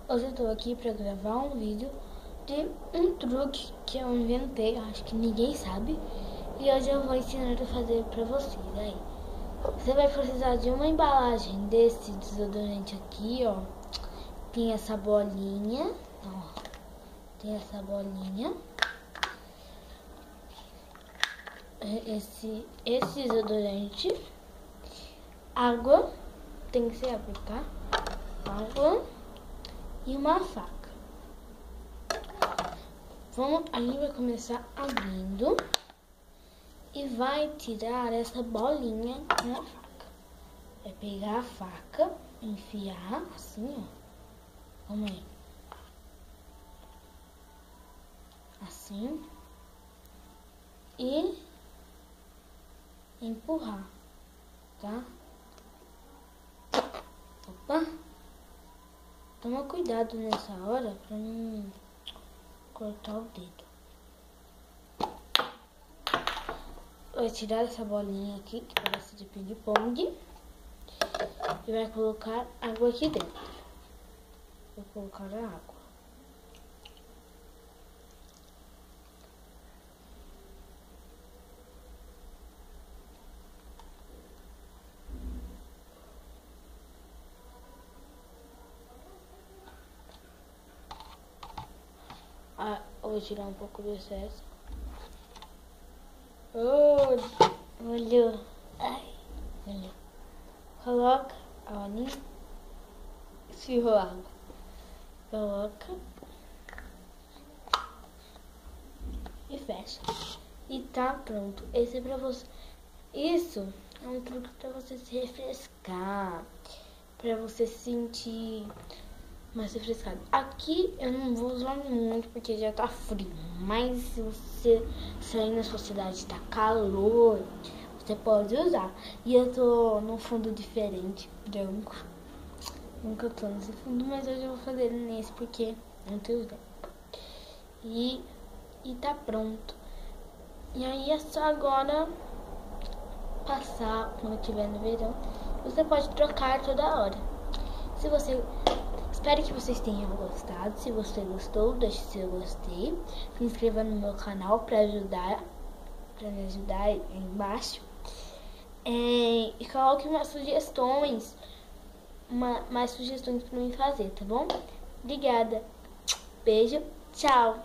Hoje eu tô aqui pra gravar um vídeo de um truque que eu inventei, acho que ninguém sabe. E hoje eu vou ensinar a fazer pra vocês. Aí, você vai precisar de uma embalagem desse desodorante aqui, ó. Tem essa bolinha, ó. Tem essa bolinha. Esse desodorante. Água. Tem que ser água, tá? Água. E uma faca. A gente vai começar abrindo e vai tirar essa bolinha com a faca. Vai pegar a faca, enfiar assim, ó. Vamos aí. Assim. E empurrar, tá? Opa! Toma cuidado nessa hora pra não cortar o dedo. Vai tirar essa bolinha aqui, que parece de ping-pong. E vai colocar água aqui dentro. Vou colocar a água. Eu vou tirar um pouco do excesso. Olhou. Ai, olhou. Coloca a bolinha. Esfriou a água. Coloca. E fecha. E tá pronto. Esse é pra você. Isso é um truque pra você se refrescar. Pra você se sentir mais refrescado. Aqui eu não vou usar muito porque já tá frio. Mas se você sair na sua cidade tá calor, você pode usar. E eu tô num fundo diferente, branco. Nunca tô nesse fundo, mas hoje eu vou fazer nesse porque não tenho tempo. E tá pronto. E aí é só agora passar quando tiver no verão. Você pode trocar toda hora. Espero que vocês tenham gostado. Se você gostou, deixe seu gostei. Se inscreva no meu canal para me ajudar aí embaixo. E coloque mais sugestões para mim fazer, tá bom? Obrigada. Beijo. Tchau.